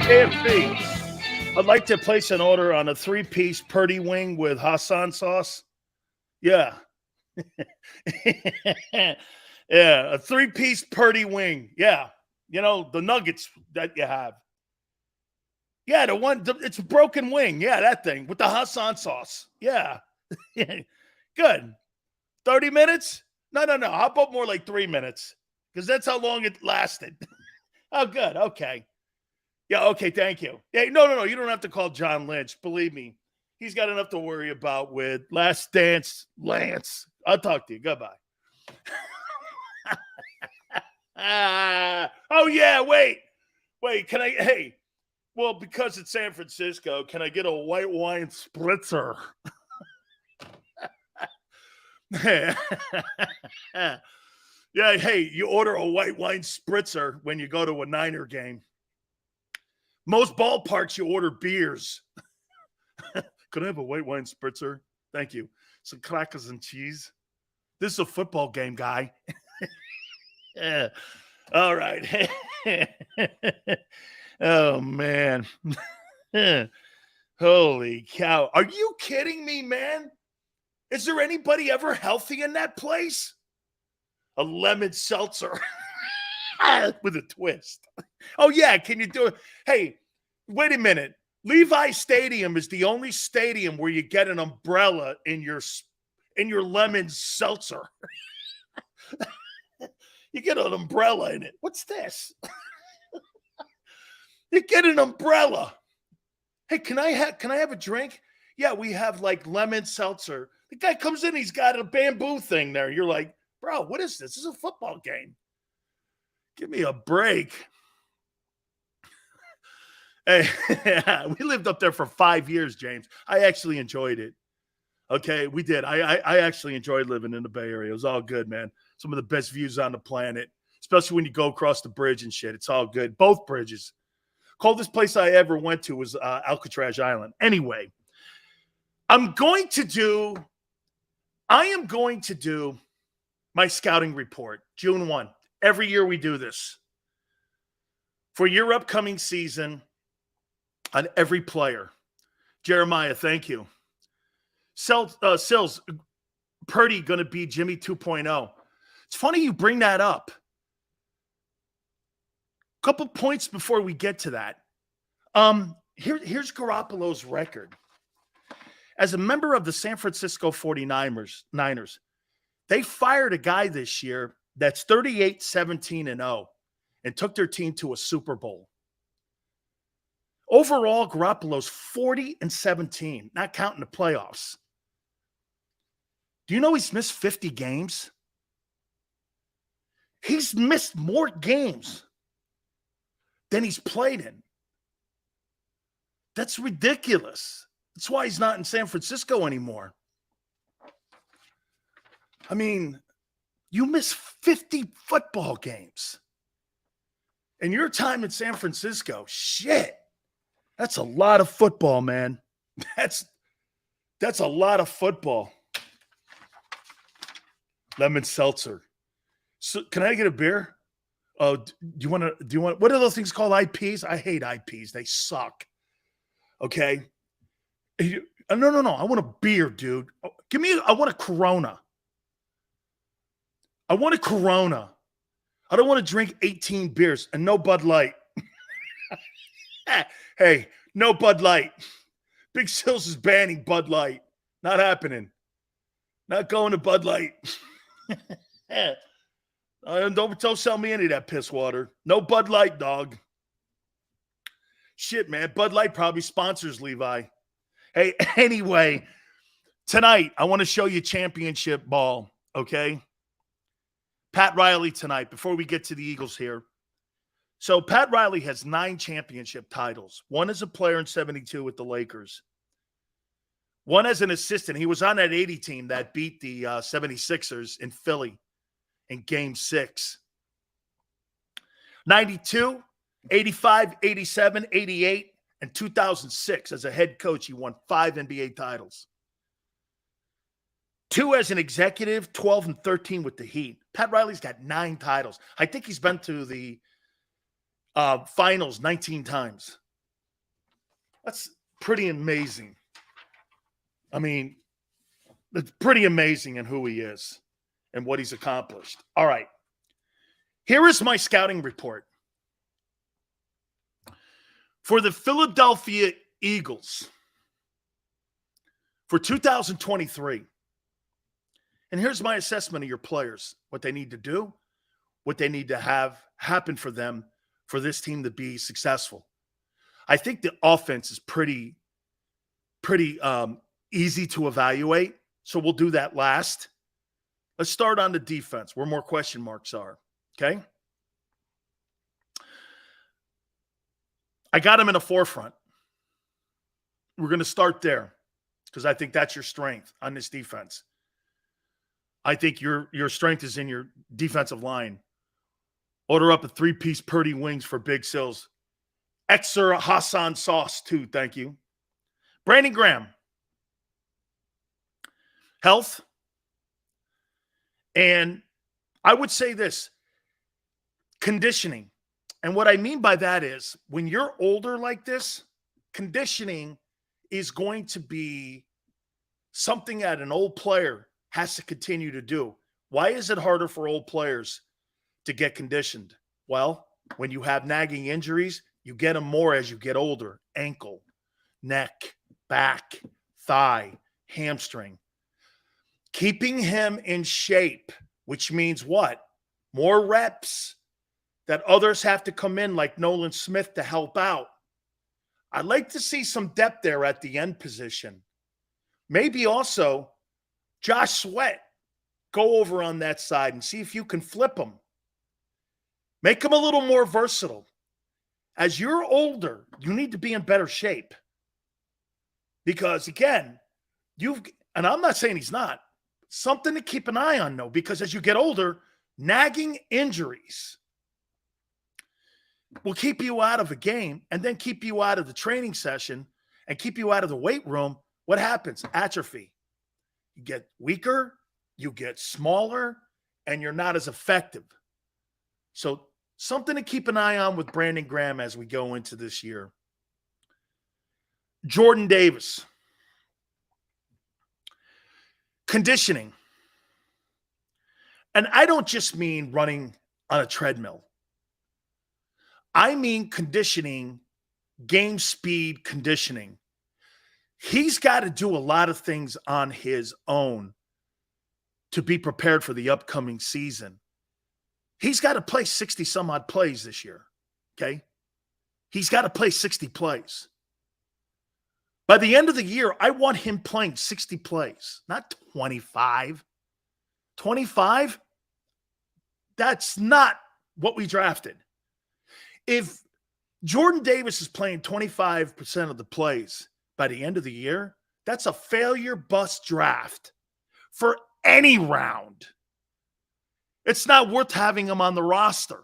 KFC. I'd like to place an order on a 3-piece Purdy wing with Hassan sauce. Yeah. Yeah, a 3-piece Purdy wing. Yeah. You know, the nuggets that you have. Yeah, it's a broken wing. Yeah, that thing with the Hassan sauce. Yeah. Good. 30 minutes? No. How about more like 3 minutes? Because that's how long it lasted. Oh, good. Okay. Yeah, okay, thank you. Yeah, no. You don't have to call John Lynch. Believe me. He's got enough to worry about with Last Dance Lance. I'll talk to you. Goodbye. Oh, yeah, wait, can I, well, because it's San Francisco, can I get a white wine spritzer? Yeah, hey, you order a white wine spritzer when you go to a Niner game. Most ballparks, you order beers. Could I have a white wine spritzer? Thank you. Some crackers and cheese. This is a football game, guy. Yeah. All right. Oh, man. Holy cow. Are you kidding me, man? Is there anybody ever healthy in that place? A lemon seltzer with a twist. Oh, yeah. Can you do it? Hey, wait a minute. Levi Stadium is the only stadium where you get an umbrella in your lemon seltzer. You get an umbrella in it. What's this? You get an umbrella. Hey, can I have a drink? Yeah, we have like lemon seltzer. The guy comes in, he's got a bamboo thing there. You're like, bro, what is this? This is a football game. Give me a break. Hey, we lived up there for 5 years, James. I actually enjoyed it. Okay, we did. I actually enjoyed living in the Bay Area. It was all good, man. Some of the best views on the planet, especially when you go across the bridge and shit. It's all good. Both bridges. Coldest place I ever went to was Alcatraz Island. Anyway, I am going to do my scouting report, June 1. Every year we do this. For your upcoming season on every player. Jeremiah, thank you. Sills, Purdy going to be Jimmy 2.0. It's funny you bring that up. Couple points before we get to that. Here's Garoppolo's record. As a member of the San Francisco 49ers, they fired a guy this year that's 38-17-0 and took their team to a Super Bowl. Overall, Garoppolo's 40-17, not counting the playoffs. Do you know he's missed 50 games? He's missed more games than he's played in. That's ridiculous. That's why he's not in San Francisco anymore. I mean, you miss 50 football games. And your time in San Francisco, shit. That's a lot of football, man. That's a lot of football. Lemon seltzer. So, can I get a beer? Oh, do you want? What are those things called? IPs? I hate IPs. They suck. Okay. No. I want a beer, dude. I want a Corona. I want a Corona. I don't want to drink 18 beers and no Bud Light. Hey, no Bud Light. Big Sills is banning Bud Light. Not happening. Not going to Bud Light. Don't sell me any of that piss water. No Bud Light, dog. Shit, man. Bud Light probably sponsors Levi. Hey, anyway, tonight I want to show you championship ball, okay? Pat Riley tonight, before we get to the Eagles here. So Pat Riley has 9 championship titles. One as a player in 72 with the Lakers. One as an assistant. He was on that 80 team that beat the 76ers in Philly in Game 6. 92, 85, 87, 88, and 2006 as a head coach. He won 5 NBA titles. 2 as an executive, 12 and 13 with the Heat. Pat Riley's got 9 titles. I think he's been to the finals 19 times. That's pretty amazing. I mean, it's pretty amazing in who he is and what he's accomplished. All right. Here is my scouting report. For the Philadelphia Eagles for 2023. And here's my assessment of your players, what they need to do, what they need to have happen for them, for this team to be successful. I think the offense is pretty easy to evaluate, so we'll do that last. Let's start on the defense, where more question marks are, okay? I got him in the forefront. We're going to start there because I think that's your strength on this defense. I think your strength is in your defensive line. Order up a 3-piece Purdy wings for Big Sills. Extra Hassan sauce, too. Thank you. Brandon Graham. Health. And I would say this. Conditioning. And what I mean by that is when you're older like this, conditioning is going to be something that an old player has to continue to do. Why is it harder for old players to get conditioned? Well, when you have nagging injuries, you get them more as you get older. Ankle, neck, back, thigh, hamstring. Keeping him in shape, which means what? More reps that others have to come in like Nolan Smith to help out. I'd like to see some depth there at the end position. Maybe also Josh Sweat, go over on that side and see if you can flip him. Make him a little more versatile. As you're older, you need to be in better shape. Because again, and I'm not saying he's not, something to keep an eye on though, because as you get older, nagging injuries will keep you out of a game and then keep you out of the training session and keep you out of the weight room. What happens? Atrophy. You get weaker, you get smaller, and you're not as effective. So something to keep an eye on with Brandon Graham as we go into this year. Jordan Davis. Conditioning. And I don't just mean running on a treadmill. I mean conditioning, game speed conditioning. He's got to do a lot of things on his own to be prepared for the upcoming season. He's got to play 60-some-odd plays this year, okay? He's got to play 60 plays. By the end of the year, I want him playing 60 plays, not 25. 25? That's not what we drafted. If Jordan Davis is playing 25% of the plays by the end of the year, that's a failure bust draft for any round. It's not worth having him on the roster.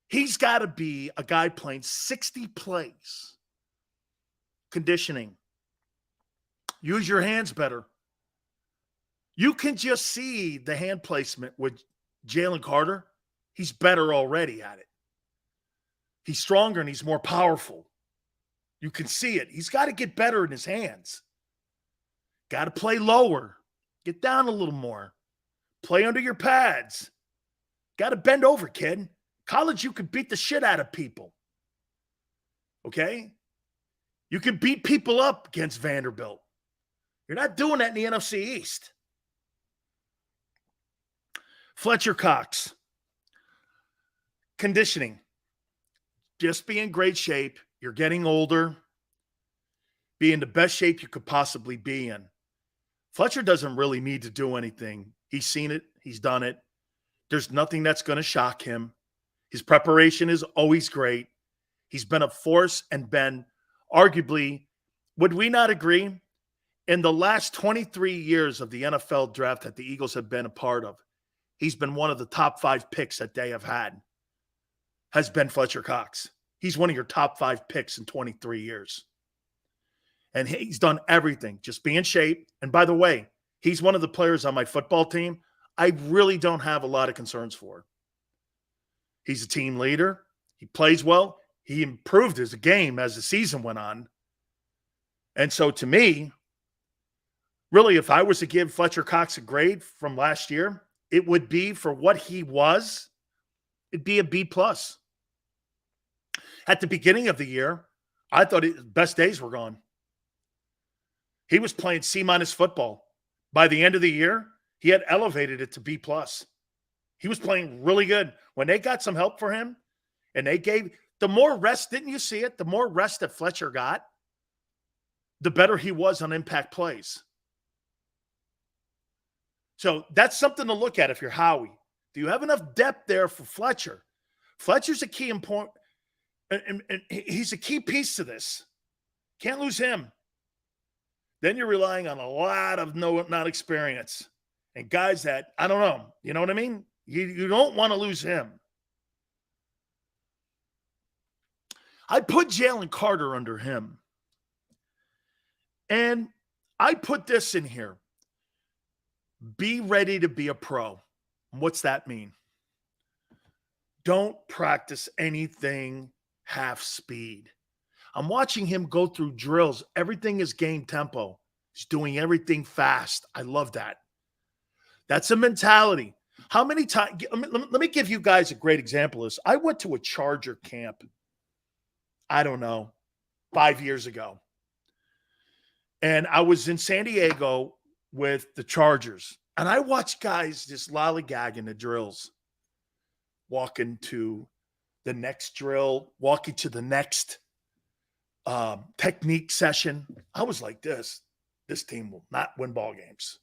He's got to be a guy playing 60 plays. Conditioning. Use your hands better. You can just see the hand placement with Jalen Carter. He's better already at it. He's stronger and he's more powerful. You can see it. He's got to get better in his hands. Got to play lower. Get down a little more. Play under your pads. Got to bend over, kid. College, you could beat the shit out of people. Okay? You can beat people up against Vanderbilt. You're not doing that in the NFC East. Fletcher Cox. Conditioning. Just be in great shape. You're getting older. Be in the best shape you could possibly be in. Fletcher doesn't really need to do anything. He's seen it. He's done it. There's nothing that's going to shock him. His preparation is always great. He's been a force and been arguably, would we not agree, in the last 23 years of the NFL draft that the Eagles have been a part of, he's been one of the top 5 picks that they have had, has been Fletcher Cox. He's one of your top 5 picks in 23 years. And he's done everything. Just be in shape. And by the way, he's one of the players on my football team I really don't have a lot of concerns for. He's a team leader. He plays well. He improved his game as the season went on. And so to me, really, if I was to give Fletcher Cox a grade from last year, it would be for what he was, it'd be a B+. At the beginning of the year, I thought his best days were gone. He was playing C- football. By the end of the year, he had elevated it to B+. He was playing really good. When they got some help for him, and they gave the more rest, didn't you see it? The more rest that Fletcher got, the better he was on impact plays. So that's something to look at if you're Howie. Do you have enough depth there for Fletcher? Fletcher's a key important, and he's a key piece to this. Can't lose him. Then you're relying on a lot of not experience and guys that, I don't know, you know what I mean? You don't want to lose him. I put Jalen Carter under him. And I put this in here. Be ready to be a pro. What's that mean? Don't practice anything half speed. I'm watching him go through drills. Everything is game tempo. He's doing everything fast. I love that. That's a mentality. How many times? Let me give you guys a great example of this. I went to a Charger camp, I don't know, 5 years ago. And I was in San Diego with the Chargers. And I watched guys just lollygagging the drills, walking to the next drill, walking to the next technique session. I was like this team will not win ball games.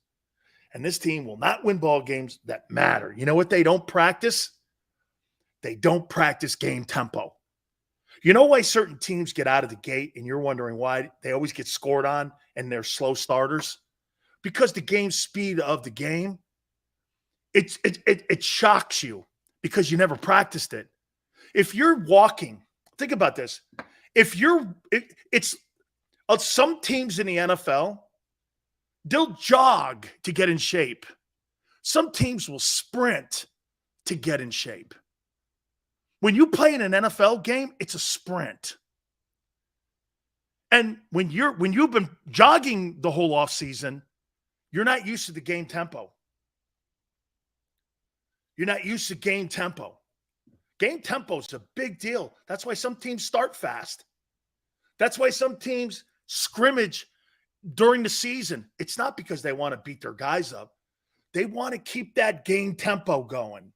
And this team will not win ball games that matter. You know what they don't practice? They don't practice game tempo. You know why certain teams get out of the gate and you're wondering why they always get scored on and they're slow starters? Because the game speed of the game, it shocks you because you never practiced it. If you're walking, think about this. It's some teams in the NFL, they'll jog to get in shape. Some teams will sprint to get in shape. When you play in an NFL game, it's a sprint. And when you've been jogging the whole offseason, you're not used to the game tempo. You're not used to game tempo. Game tempo is a big deal. That's why some teams start fast. That's why some teams scrimmage during the season. It's not because they want to beat their guys up. They want to keep that game tempo going.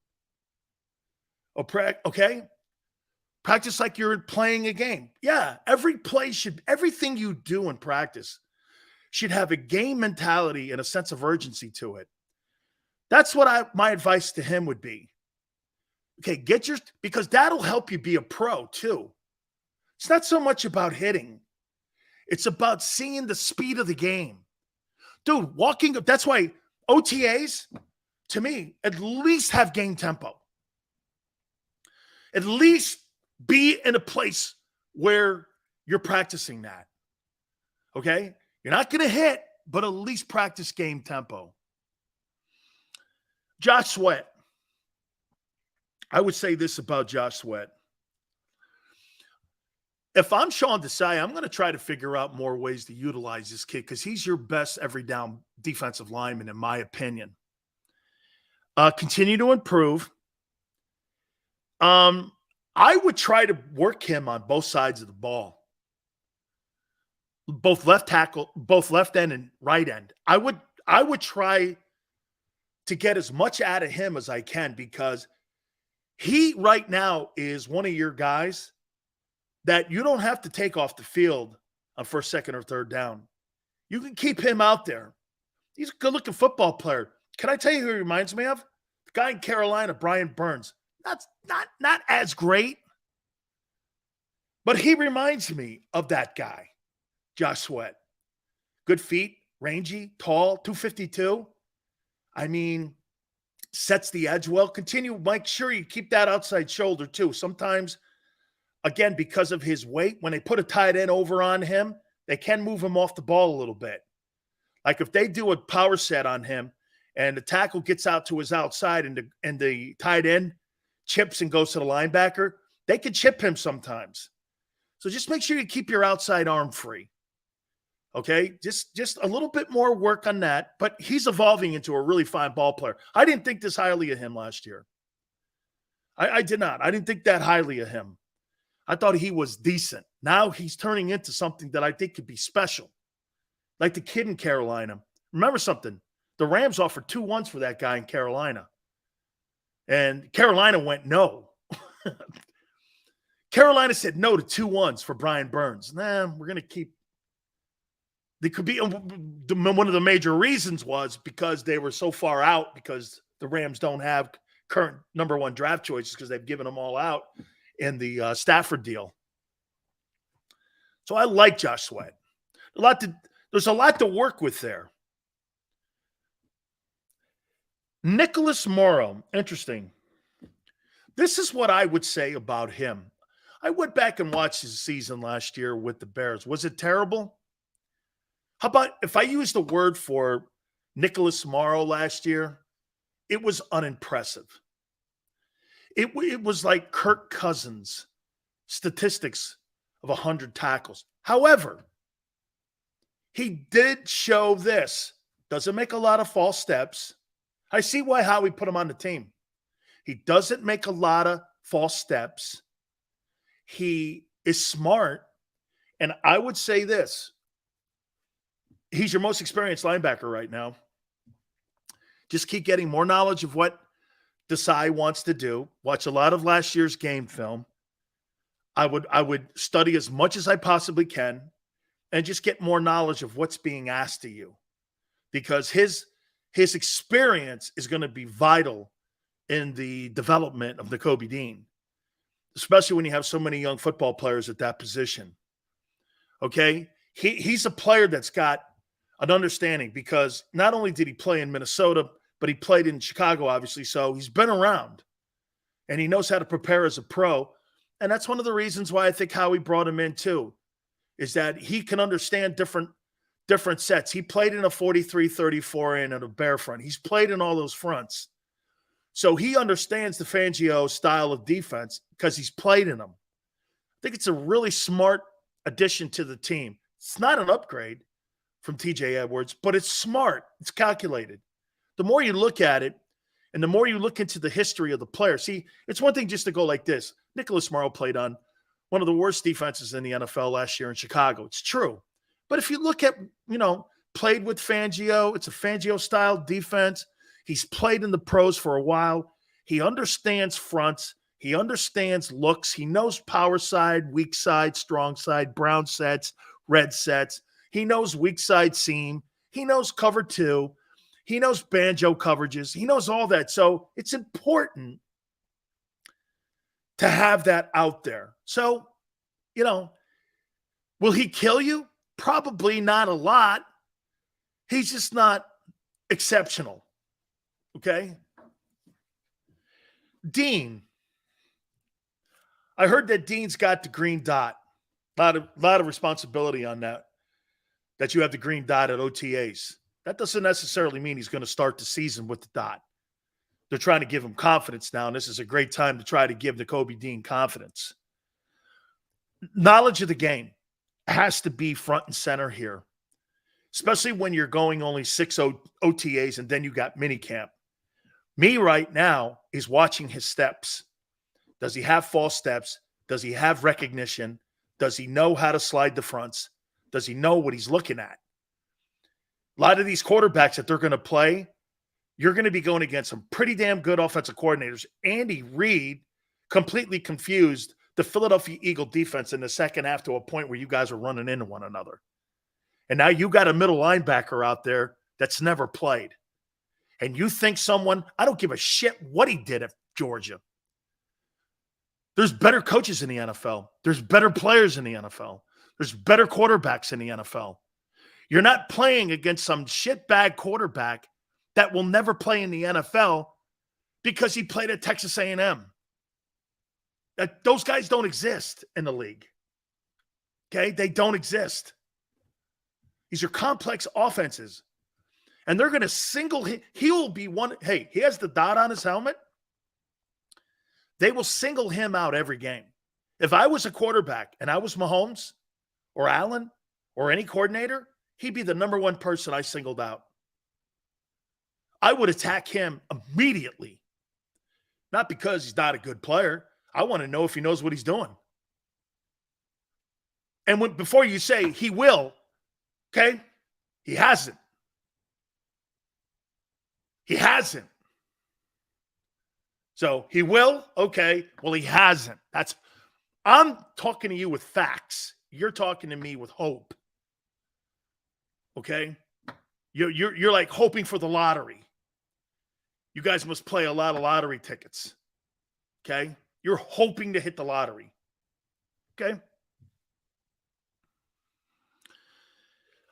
Okay? Practice like you're playing a game. Yeah, everything you do in practice should have a game mentality and a sense of urgency to it. That's what my advice to him would be. Okay, because that'll help you be a pro too. It's not so much about hitting. It's about seeing the speed of the game. Dude, that's why OTAs, to me, at least have game tempo. At least be in a place where you're practicing that. Okay? You're not going to hit, but at least practice game tempo. Josh Sweat. I would say this about Josh Sweat. If I'm Sean Desai, I'm going to try to figure out more ways to utilize this kid because he's your best every down defensive lineman, in my opinion. Continue to improve. I would try to work him on both sides of the ball. Both left tackle, both left end and right end. I would try to get as much out of him as I can because he right now is one of your guys that you don't have to take off the field on first, second, or third down. You can keep him out there. He's a good-looking football player. Can I tell you who he reminds me of? The guy in Carolina, Brian Burns. That's not as great, but he reminds me of that guy, Josh Sweat. Good feet, rangy, tall, 252. I mean, sets the edge well. Continue, make sure you keep that outside shoulder too. Sometimes, again, because of his weight, when they put a tight end over on him, they can move him off the ball a little bit. Like if they do a power set on him and the tackle gets out to his outside and the tight end chips and goes to the linebacker, They could chip him sometimes. So just make sure you keep your outside arm free. Okay, just a little bit more work on that, but he's evolving into a really fine ball player. I didn't think this highly of him last year. I did not. I didn't think that highly of him. I thought he was decent. Now he's turning into something that I think could be special, like the kid in Carolina. Remember something. The Rams offered 2-1s for that guy in Carolina. And Carolina went no. Carolina said no to 2-1s for Brian Burns. Nah, we're going to keep. They could be one of the major reasons was because they were so far out because the Rams don't have current number 1 draft choices because they've given them all out in the Stafford deal. So I like Josh Sweat. There's a lot to work with there. Nicholas Morrow, interesting. This is what I would say about him. I went back and watched his season last year with the Bears. Was it terrible? How about if I use the word for Nicholas Morrow last year? It was unimpressive. It was like Kirk Cousins statistics of 100 tackles. However, he did show this. Doesn't make a lot of false steps. I see how we put him on the team. He doesn't make a lot of false steps. He is smart. And I would say this. He's your most experienced linebacker right now. Just keep getting more knowledge of what Desai wants to do. Watch a lot of last year's game film. I would study as much as I possibly can and just get more knowledge of what's being asked of you. Because his experience is going to be vital in the development of Nakobe Dean, especially when you have so many young football players at that position. Okay? He's a player that's got an understanding because not only did he play in Minnesota, but he played in Chicago, obviously. So he's been around and he knows how to prepare as a pro. And that's one of the reasons why I think Howie brought him in too, is that he can understand different sets. He played in a 43-34 and a bear front. He's played in all those fronts. So he understands the Fangio style of defense because he's played in them. I think it's a really smart addition to the team. It's not an upgrade from TJ Edwards, but it's smart. It's calculated. The more you look at it and the more you look into the history of the player, see, it's one thing just to go like this. Nicholas Morrow played on one of the worst defenses in the NFL last year in Chicago. It's true. But if you look at, played with Fangio, it's a Fangio-style defense. He's played in the pros for a while. He understands fronts. He understands looks. He knows power side, weak side, strong side, brown sets, red sets. He knows weak side seam. He knows cover 2. He knows banjo coverages. He knows all that. So it's important to have that out there. So, will he kill you? Probably not a lot. He's just not exceptional. Okay? Dean. I heard that Dean's got the green dot. A lot of responsibility on that you have the green dot at OTAs. That doesn't necessarily mean he's going to start the season with the dot. They're trying to give him confidence now, and this is a great time to try to give Nakobe Dean confidence. Knowledge of the game has to be front and center here, especially when you're going only 6 OTAs and then you got minicamp. Me right now is watching his steps. Does he have false steps? Does he have recognition? Does he know how to slide the fronts? Does he know what he's looking at? A lot of these quarterbacks that they're going to play, you're going to be going against some pretty damn good offensive coordinators. Andy Reid completely confused the Philadelphia Eagle defense in the second half to a point where you guys are running into one another. And now you got a middle linebacker out there that's never played. And you think I don't give a shit what he did at Georgia. There's better coaches in the NFL. There's better players in the NFL. There's better quarterbacks in the NFL. You're not playing against some shitbag quarterback that will never play in the NFL because he played at Texas A&M. Those guys don't exist in the league. Okay? They don't exist. These are complex offenses. And they're going to single him. He will be one. Hey, he has the dot on his helmet. They will single him out every game. If I was a quarterback and I was Mahomes or Allen or any coordinator, he'd be the number one person I singled out. I would attack him immediately. Not because he's not a good player. I want to know if he knows what he's doing. And before you say he will, okay, he hasn't. He hasn't. So he will, okay, well, he hasn't. I'm talking to you with facts. You're talking to me with hope. Okay? You're like hoping for the lottery. You guys must play a lot of lottery tickets. Okay? You're hoping to hit the lottery. Okay?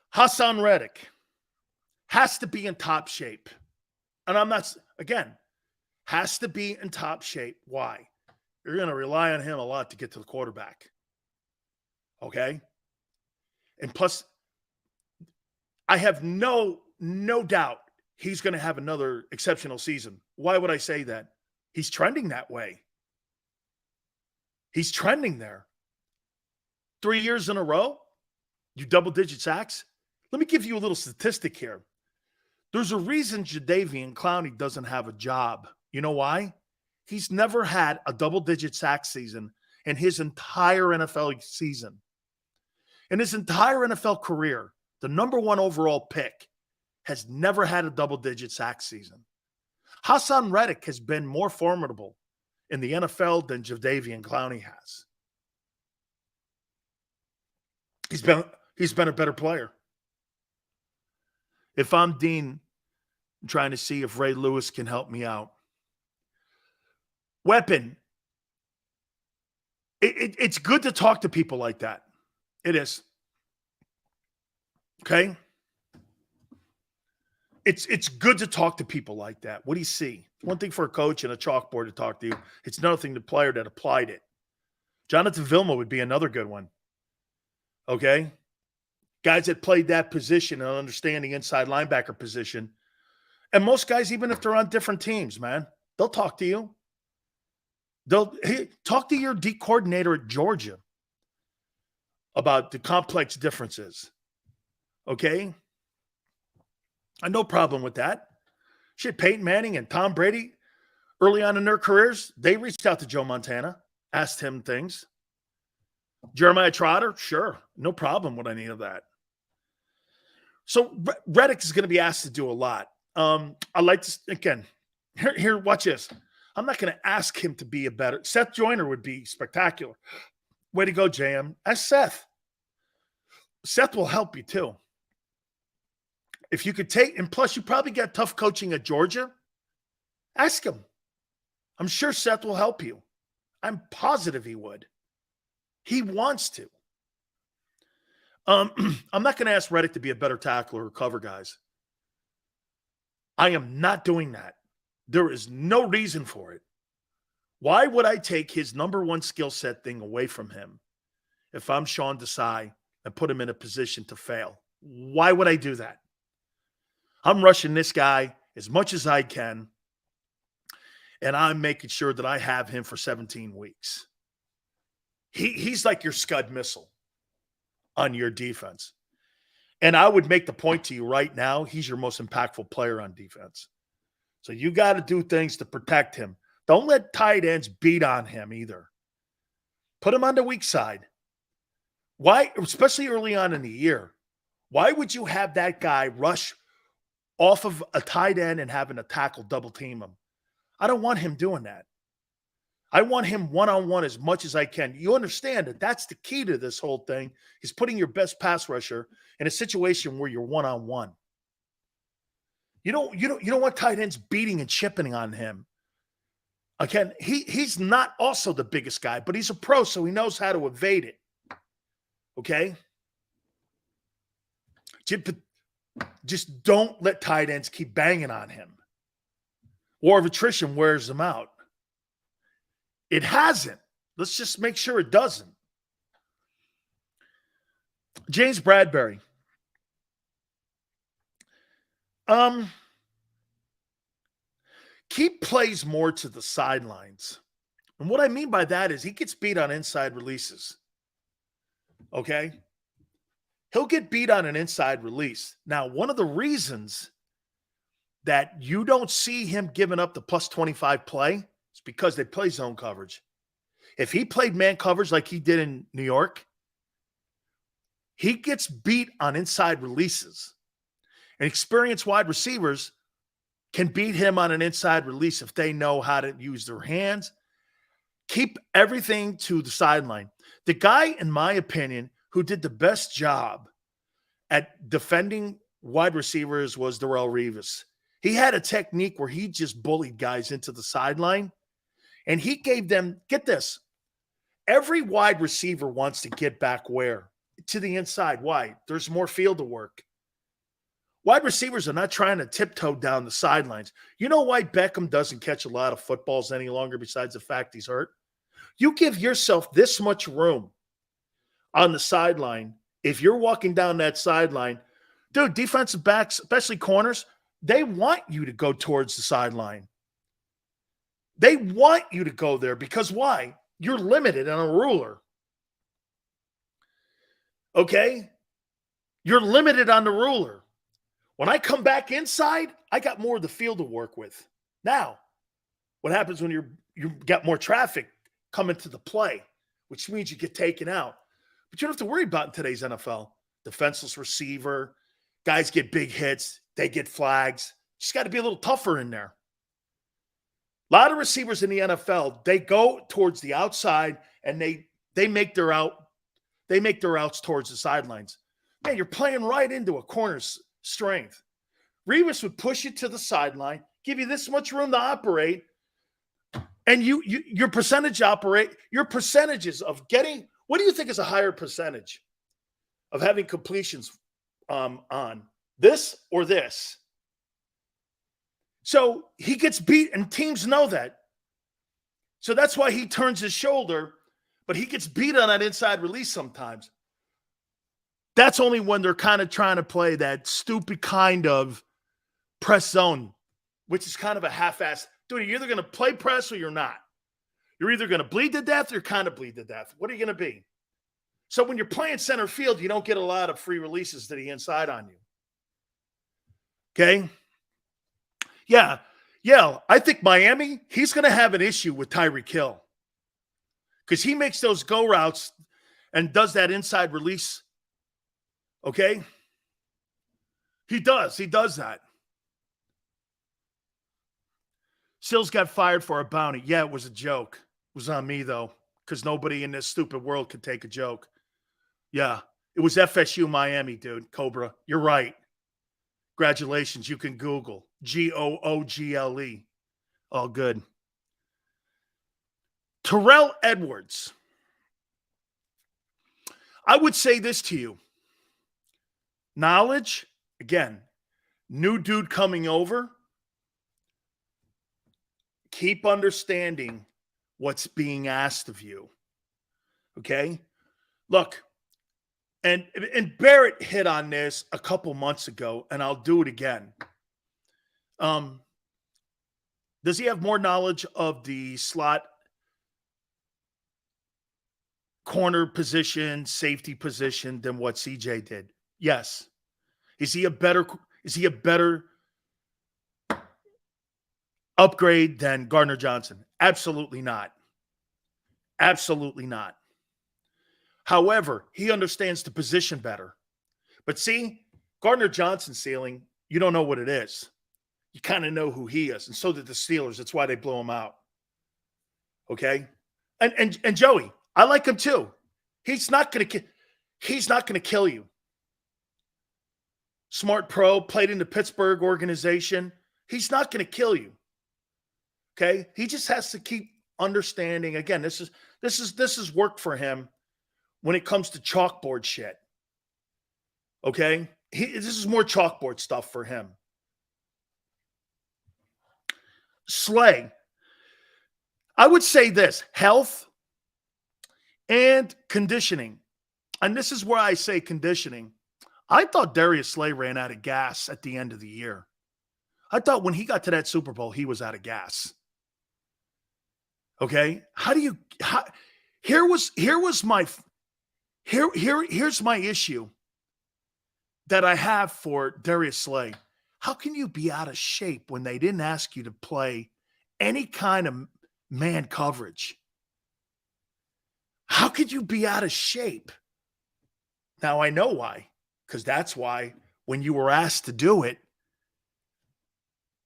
Hassan Reddick has to be in top shape. And I'm not, again, has to be in top shape. Why? You're going to rely on him a lot to get to the quarterback. Okay? And plus, I have no doubt he's going to have another exceptional season. Why would I say that? He's trending that way. He's trending there. 3 years in a row, you double-digit sacks. Let me give you a little statistic here. There's a reason Jadeveon Clowney doesn't have a job. You know why? He's never had a double-digit sack season in his entire NFL season. In his entire NFL career, the number one overall pick has never had a double-digit sack season. Hassan Reddick has been more formidable in the NFL than Jadeveon Clowney has. He's been a better player. If I'm Dean, I'm trying to see if Ray Lewis can help me out. Weapon. It's good to talk to people like that. It is. Okay? It's good to talk to people like that. What do you see? One thing for a coach and a chalkboard to talk to you. It's another thing the player that applied it. Jonathan Vilma would be another good one. Okay? Guys that played that position and understand the inside linebacker position. And most guys, even if they're on different teams, man, they'll talk to you. They'll talk to your D coordinator at Georgia about the complex differences. Okay? I no problem with that. Shit, Peyton Manning and Tom Brady, early on in their careers, they reached out to Joe Montana, asked him things. Jeremiah Trotter, sure, no problem with any of that. So Reddick is going to be asked to do a lot. I like to, again, here, watch this. I'm not going to ask him to be a better. Seth Joyner would be spectacular. Way to go, JM. Ask Seth. Seth will help you too. If you could take, and plus you probably got tough coaching at Georgia, ask him. I'm sure Seth will help you. I'm positive he would. He wants to. I'm not going to ask Reddick to be a better tackler or cover guys. I am not doing that. There is no reason for it. Why would I take his number one skill set thing away from him if I'm Sean Desai and put him in a position to fail? Why would I do that? I'm rushing this guy as much as I can, and I'm making sure that I have him for 17 weeks. He's like your Scud missile on your defense. And I would make the point to you right now, he's your most impactful player on defense. So you got to do things to protect him. Don't let tight ends beat on him either. Put him on the weak side. Why, especially early on in the year, why would you have that guy rush off of a tight end and having a tackle double team him? I don't want him doing that. I want him one-on-one as much as I can. You understand that that's the key to this whole thing, is putting your best pass rusher in a situation where you're one-on-one. You don't want tight ends beating and chipping on him. Again, he's not also the biggest guy, but he's a pro, so he knows how to evade it. Okay? Just don't let tight ends keep banging on him. War of attrition wears them out. It hasn't. Let's just make sure it doesn't. James Bradbury. Keep plays more to the sidelines. And what I mean by that is he gets beat on inside releases. Okay? He'll get beat on an inside release. Now, one of the reasons that you don't see him giving up the plus 25 play is because they play zone coverage. If he played man coverage like he did in New York, he gets beat on inside releases. And experienced wide receivers can beat him on an inside release if they know how to use their hands. Keep everything to the sideline. The guy, in my opinion, who did the best job at defending wide receivers was Darrelle Revis. He had a technique where he just bullied guys into the sideline, and he gave them, get this, every wide receiver wants to get back where? To the inside. Why? There's more field to work. Wide receivers are not trying to tiptoe down the sidelines. You know why Beckham doesn't catch a lot of footballs any longer besides the fact he's hurt? You give yourself this much room on the sideline. If you're walking down that sideline, dude, defensive backs, especially corners, they want you to go towards the sideline. They want you to go there because why? You're limited on a ruler. Okay? You're limited on the ruler. When I come back inside, I got more of the field to work with. Now, what happens when you got more traffic coming to the play, which means you get taken out. But you don't have to worry about in today's NFL. Defenseless receiver, guys get big hits, they get flags. Just got to be a little tougher in there. A lot of receivers in the NFL, they go towards the outside and they make their routes towards the sidelines. Man, you're playing right into a corner's strength. Revis would push you to the sideline, give you this much room to operate, and your percentages of getting, what do you think is a higher percentage of having completions on this or this? So he gets beat, and teams know that. So that's why he turns his shoulder, but he gets beat on that inside release sometimes. That's only when they're kind of trying to play that stupid kind of press zone, which is kind of a half-assed. Dude, you're either going to play press or you're not. You're either going to bleed to death or kind of bleed to death. What are you going to be? So when you're playing center field, you don't get a lot of free releases to the inside on you. Okay? Yeah. I think Miami, he's going to have an issue with Tyreek Hill because he makes those go routes and does that inside release. Okay? He does that. Sills got fired for a bounty. Yeah, it was a joke. It was on me, though, because nobody in this stupid world could take a joke. Yeah, it was FSU Miami, dude. Cobra, you're right. Congratulations. You can Google. Google. All good. Terrell Edwards. I would say this to you. Knowledge, again, new dude coming over. Keep understanding what's being asked of you. Okay? Look, and Barrett hit on this a couple months ago, and I'll do it again. Does he have more knowledge of the slot corner position, safety position than what CJ did? Yes. Is he a better upgrade than Gardner Johnson? Absolutely not. Absolutely not. However, he understands the position better. But see, Gardner Johnson's ceiling, you don't know what it is. You kind of know who he is. And so did the Steelers. That's why they blew him out. Okay? And Joey, I like him too. He's not going to kill you. Smart pro, played in the Pittsburgh organization. He's not going to kill you. Okay? He just has to keep understanding. Again, this is work for him when it comes to chalkboard shit. Okay? This is more chalkboard stuff for him. Slay. I would say this, health and conditioning. And this is where I say conditioning. I thought Darius Slay ran out of gas at the end of the year. I thought when he got to that Super Bowl, he was out of gas. Okay? Here's my issue that I have for Darius Slay. How can you be out of shape when they didn't ask you to play any kind of man coverage? How could you be out of shape? Now I know why, because that's why when you were asked to do it,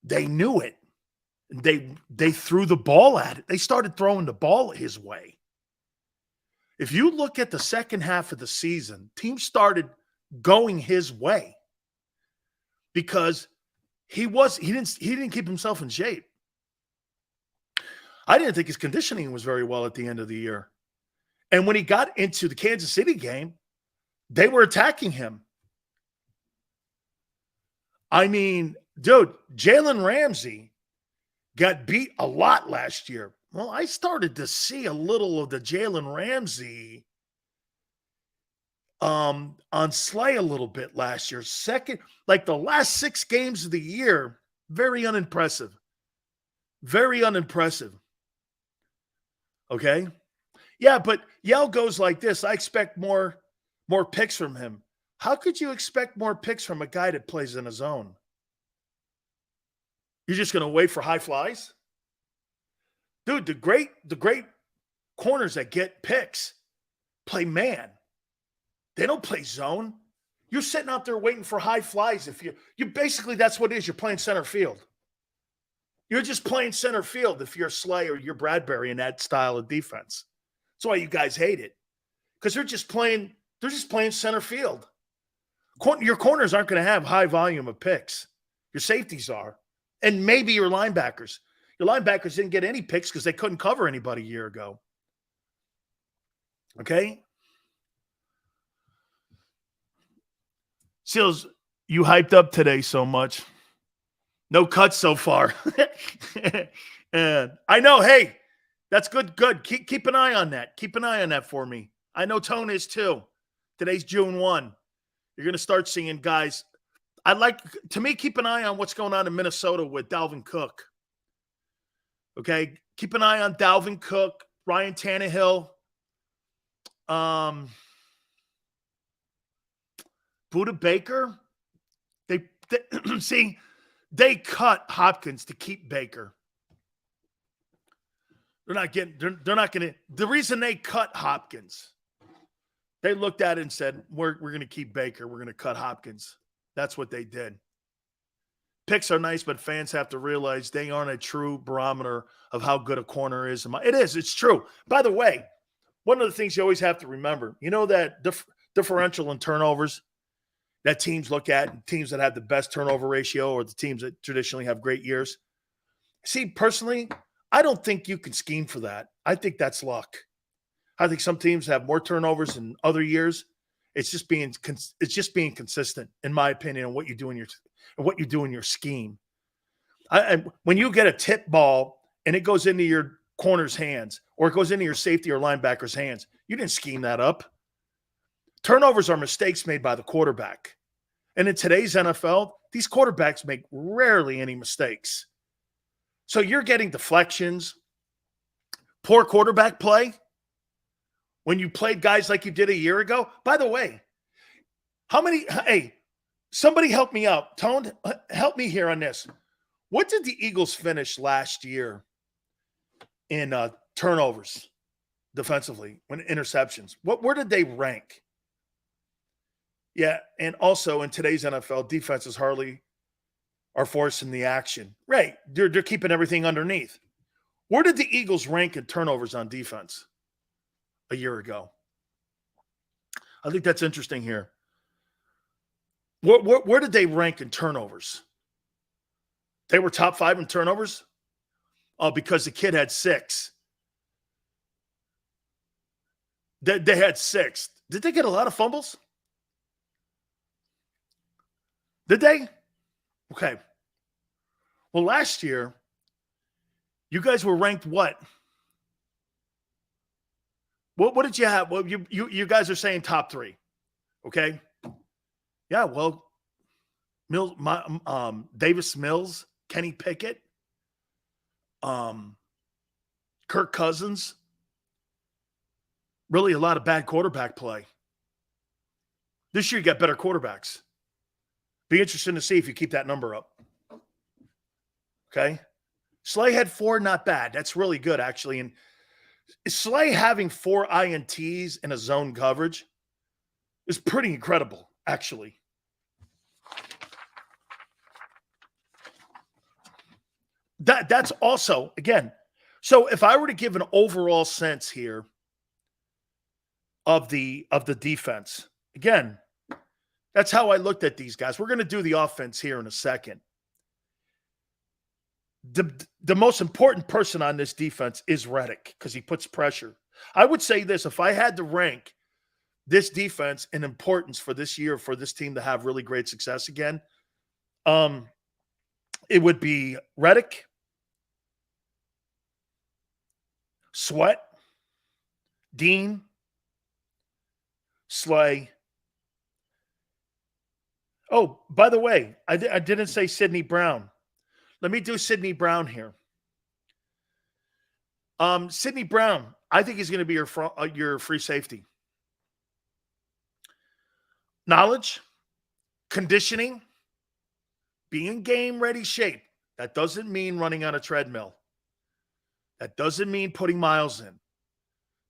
they knew it. They threw the ball at it. They started throwing the ball his way. If you look at the second half of the season, teams started going his way because he didn't keep himself in shape. I didn't think his conditioning was very well at the end of the year. And when he got into the Kansas City game, they were attacking him. I mean, dude, Jalen Ramsey got beat a lot last year. Well, I started to see a little of the Jalen Ramsey on Slay a little bit last year. Like the last 6 games of the year, very unimpressive. Very unimpressive. Okay? Yeah, but Yell goes like this. I expect more picks from him. How could you expect more picks from a guy that plays in a zone? You're just going to wait for high flies? Dude, the great corners that get picks play man. They don't play zone. You're sitting out there waiting for high flies. If you basically, that's what it is. You're playing center field. You're just playing center field if you're Slay or you're Bradbury in that style of defense. That's why you guys hate it. Because they're just playing center field. Your corners aren't going to have high volume of picks. Your safeties are. And maybe your linebackers. Your linebackers didn't get any picks because they couldn't cover anybody a year ago. Okay? Seals, you hyped up today so much. No cuts so far. And I know, hey, that's good. Keep an eye on that. Keep an eye on that for me. I know Tone is too. Today's June 1. You're going to start seeing guys. Keep an eye on what's going on in Minnesota with Dalvin Cook. Okay? Keep an eye on Dalvin Cook, Ryan Tannehill, Budda Baker. They cut Hopkins to keep Baker. They're not going to. The reason they cut Hopkins, they looked at it and said, we're going to keep Baker. We're going to cut Hopkins. That's what they did. Picks are nice, but fans have to realize they aren't a true barometer of how good a corner is. It's true. By the way, one of the things you always have to remember, you know that differential in turnovers that teams look at, teams that have the best turnover ratio or the teams that traditionally have great years. See, personally, I don't think you can scheme for that. I think that's luck. I think some teams have more turnovers than other years. It's just being consistent, in my opinion, on what you do in your scheme. When you get a tip ball and it goes into your corner's hands or it goes into your safety or linebacker's hands, you didn't scheme that up. Turnovers are mistakes made by the quarterback. And in today's NFL, these quarterbacks make rarely any mistakes. So you're getting deflections, poor quarterback play when you played guys like you did a year ago. By the way, somebody help me out. Tone, help me here on this. What did the Eagles finish last year in turnovers defensively, when interceptions? Where did they rank? Yeah, and also in today's NFL, defenses hardly are forcing the action. Right, they're keeping everything underneath. Where did the Eagles rank in turnovers on defense a year ago? I think that's interesting here. Where did they rank in turnovers? They were top 5 in turnovers? Oh, because the kid had 6. They had 6. Did they get a lot of fumbles? Did they? Okay. Well, last year, you guys were ranked what? What did you have? Well, you guys are saying top 3. Okay. Yeah, well, Davis Mills, Kenny Pickett, Kirk Cousins. Really a lot of bad quarterback play. This year you got better quarterbacks. Be interesting to see if you keep that number up. Okay? Slay had 4, not bad. That's really good, actually. And Slay having 4 INTs in a zone coverage is pretty incredible, actually. That's also, again, so if I were to give an overall sense here of the defense, again, that's how I looked at these guys. We're going to do the offense here in a second. The most important person on this defense is Reddick because he puts pressure. I would say this, if I had to rank this defense in importance for this year, for this team to have really great success again, it would be Reddick, Sweat, Dean, Slay. Oh, by the way, I didn't say Sidney Brown. Let me do Sidney Brown here. Sidney Brown, I think he's going to be your free safety. Knowledge, conditioning, being in game-ready shape. That doesn't mean running on a treadmill. That doesn't mean putting miles in.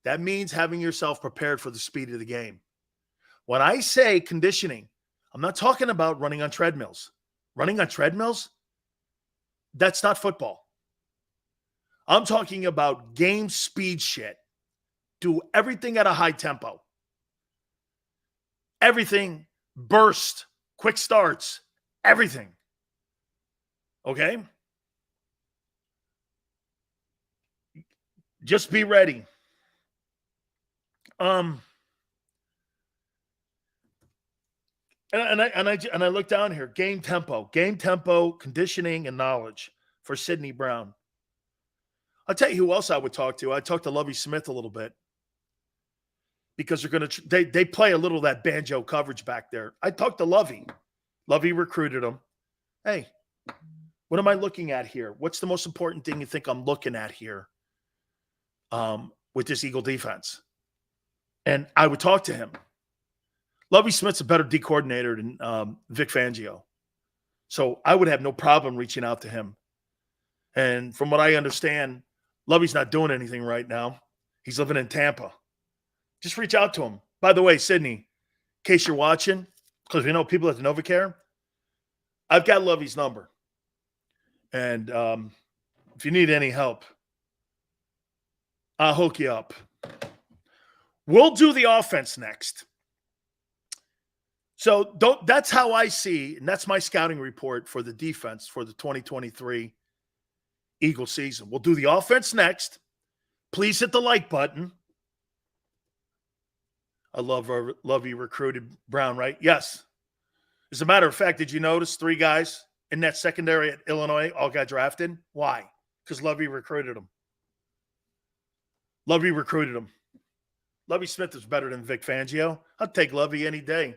That means having yourself prepared for the speed of the game. When I say conditioning, I'm not talking about running on treadmills. Running on treadmills, that's not football. I'm talking about game speed shit. Do everything at a high tempo. Everything, burst, quick starts, everything. Okay? Just be ready. And I look down here. Game tempo, conditioning, and knowledge for Sidney Brown. I'll tell you who else I would talk to. I talked to Lovie Smith a little bit because they're going to they play a little of that banjo coverage back there. I talked to Lovie. Lovie recruited him. Hey, what am I looking at here? What's the most important thing you think I'm looking at here with this Eagle defense? And I would talk to him. Lovie Smith's a better D coordinator than Vic Fangio. So I would have no problem reaching out to him. And from what I understand, Lovie's not doing anything right now. He's living in Tampa. Just reach out to him. By the way, Sydney, in case you're watching, because we know people at the NovaCare, I've got Lovie's number. And if you need any help, I'll hook you up. We'll do the offense next. So that's how I see, and that's my scouting report for the defense for the 2023 Eagle season. We'll do the offense next. Please hit the like button. I love you recruited Brown, right? Yes. As a matter of fact, did you notice 3 guys in that secondary at Illinois all got drafted? Why? Because Lovie recruited them. Lovie recruited them. Lovie Smith is better than Vic Fangio. I'll take Lovie any day.